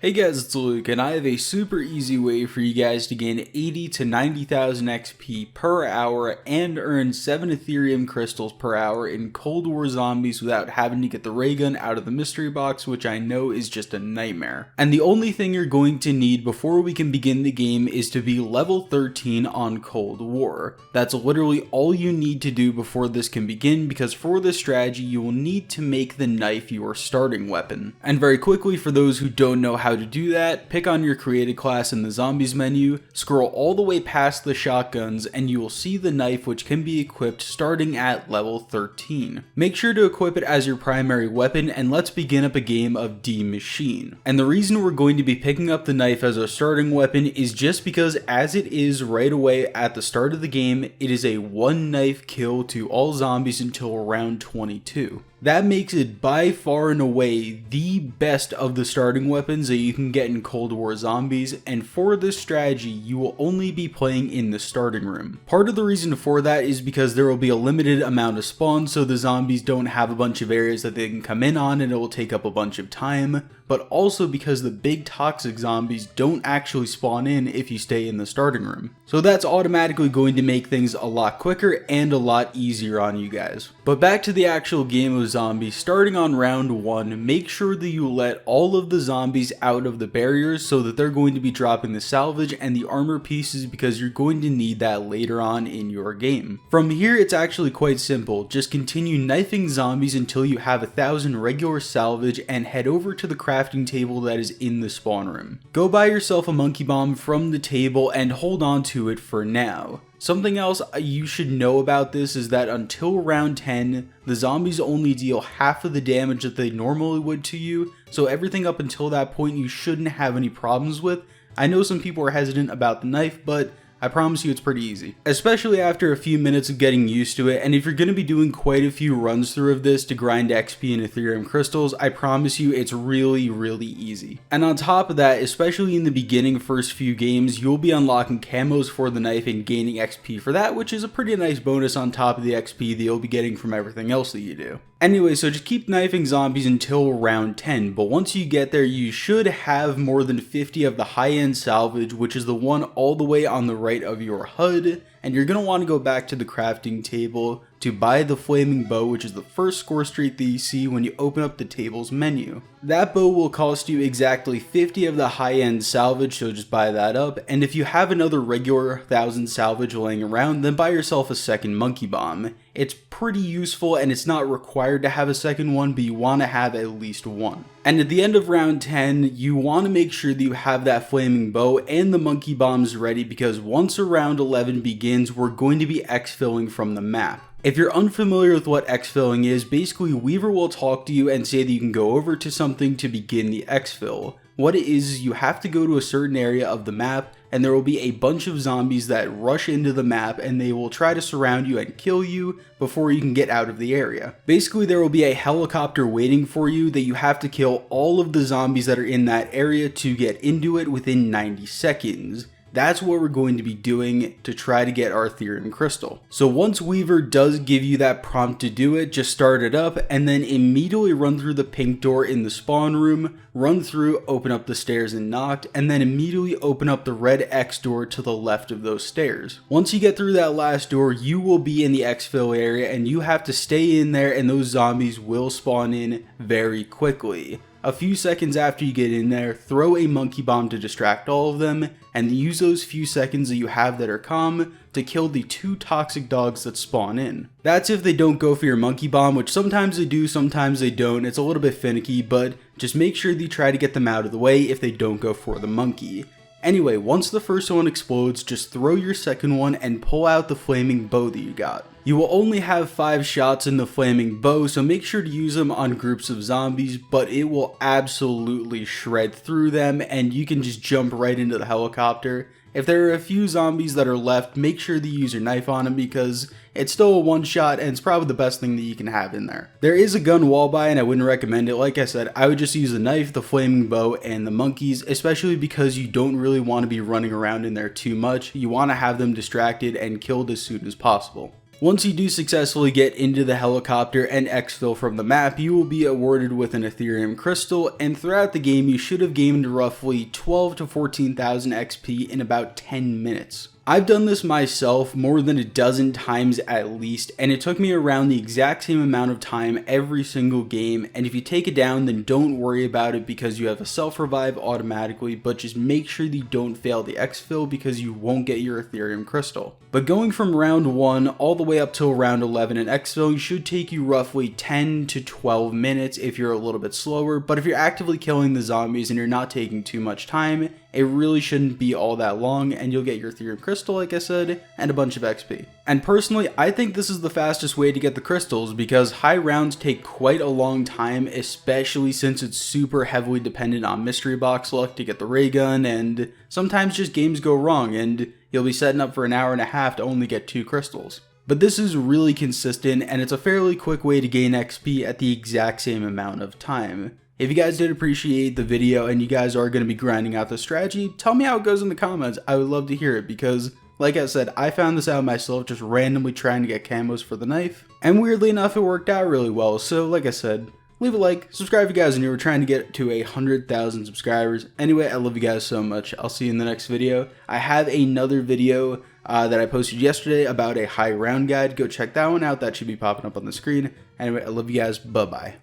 Hey guys, it's Luke, and I have a super easy way for you guys to gain 80 to 90,000 XP per hour and earn 7 Aetherium Crystals per hour in Cold War zombies without having to get the ray gun out of the mystery box, which I know is just a nightmare. And the only thing you're going to need before we can begin the game is to be level 13 on Cold War. That's literally all you need to do before this can begin, because for this strategy you will need to make the knife your starting weapon. And very quickly, for those who don't know how to do that, pick on your created class in the zombies menu, scroll all the way past the shotguns, and you will see the knife, which can be equipped starting at level 13. Make sure to equip it as your primary weapon, and let's begin up a game of D-Machine. And the reason we're going to be picking up the knife as a starting weapon is just because, as it is right away at the start of the game, it is a one knife kill to all zombies until round 22. That makes it by far and away the best of the starting weapons that you can get in Cold War zombies, and for this strategy you will only be playing in the starting room. Part of the reason for that is because there will be a limited amount of spawns, so the zombies don't have a bunch of areas that they can come in on and it will take up a bunch of time, but also because the big toxic zombies don't actually spawn in if you stay in the starting room. So that's automatically going to make things a lot quicker and a lot easier on you guys. But back to the actual game of zombies, starting on round 1, make sure that you let all of the zombies out of the barriers so that they're going to be dropping the salvage and the armor pieces, because you're going to need that later on in your game. From here it's actually quite simple, just continue knifing zombies until you have 1,000 regular salvage and head over to the crafting table that is in the spawn room. Go buy yourself a monkey bomb from the table and hold on to it for now. Something else you should know about this is that until round 10, the zombies only deal half of the damage that they normally would to you, so everything up until that point you shouldn't have any problems with. I know some people are hesitant about the knife, but I promise you it's pretty easy, especially after a few minutes of getting used to it. And if you're going to be doing quite a few runs through of this to grind XP and Aetherium Crystals, I promise you it's really easy. And on top of that, especially in the beginning first few games, you'll be unlocking camos for the knife and gaining XP for that, which is a pretty nice bonus on top of the XP that you'll be getting from everything else that you do. Anyway, so just keep knifing zombies until round 10, but once you get there, you should have more than 50 of the high-end salvage, which is the one all the way on the right of your HUD, and you're going to want to go back to the crafting table to buy the flaming bow, which is the first score streak that you see when you open up the table's menu. That bow will cost you exactly 50 of the high-end salvage, so just buy that up, and if you have another regular 1,000 salvage laying around, then buy yourself a second monkey bomb. It's pretty useful and it's not required to have a second one, but you want to have at least one. And at the end of round 10, you want to make sure that you have that flaming bow and the monkey bombs ready, because once round 11 begins, we're going to be exfilling from the map. If you're unfamiliar with what exfilling is, basically Weaver will talk to you and say that you can go over to something to begin the exfil. What it is you have to go to a certain area of the map, and there will be a bunch of zombies that rush into the map and they will try to surround you and kill you before you can get out of the area. Basically, there will be a helicopter waiting for you that you have to kill all of the zombies that are in that area to get into it within 90 seconds. That's what we're going to be doing to try to get our Aetherium Crystal. So once Weaver does give you that prompt to do it, just start it up and then immediately run through the pink door in the spawn room, run through, open up the stairs and knocked, and then immediately open up the red X door to the left of those stairs. Once you get through that last door, you will be in the exfil area and you have to stay in there, and those zombies will spawn in very quickly. A few seconds after you get in there, throw a monkey bomb to distract all of them, and use those few seconds that you have that are calm to kill the 2 toxic dogs that spawn in. That's if they don't go for your monkey bomb, which sometimes they do, sometimes they don't. It's a little bit finicky, but just make sure that you try to get them out of the way if they don't go for the monkey. Anyway, once the first one explodes, just throw your second one and pull out the flaming bow that you got. You will only have 5 shots in the flaming bow, so make sure to use them on groups of zombies, but it will absolutely shred through them and you can just jump right into the helicopter. If there are a few zombies that are left, make sure to use your knife on them, because it's still a one shot and it's probably the best thing that you can have in there. There is a gun wall buy and I wouldn't recommend it. Like I said, I would just use the knife, the flaming bow, and the monkeys, especially because you don't really want to be running around in there too much. You want to have them distracted and killed as soon as possible. Once you do successfully get into the helicopter and exfil from the map, you will be awarded with an Aetherium Crystal, and throughout the game you should have gained roughly 12 to 14,000 XP in about 10 minutes. I've done this myself more than a dozen times at least, and it took me around the exact same amount of time every single game, and if you take it down then don't worry about it because you have a self-revive automatically, but just make sure that you don't fail the exfil because you won't get your Aetherium Crystal. But going from round 1 all the way up till round 11 in exfil should take you roughly 10 to 12 minutes if you're a little bit slower, but if you're actively killing the zombies and you're not taking too much time, it really shouldn't be all that long and you'll get your Aetherium Crystal like I said, and a bunch of XP. And personally, I think this is the fastest way to get the crystals because high rounds take quite a long time, especially since it's super heavily dependent on mystery box luck to get the ray gun, and sometimes just games go wrong and you'll be setting up for an hour and a half to only get 2 crystals. But this is really consistent and it's a fairly quick way to gain XP at the exact same amount of time. If you guys did appreciate the video and you guys are going to be grinding out the strategy, tell me how it goes in the comments. I would love to hear it because, like I said, I found this out myself just randomly trying to get camos for the knife. And weirdly enough, it worked out really well. So like I said, leave a like, subscribe if you guys are new. We're trying to get to 100,000 subscribers. Anyway, I love you guys so much. I'll see you in the next video. I have another video that I posted yesterday about a high round guide. Go check that one out. That should be popping up on the screen. Anyway, I love you guys. Bye-bye.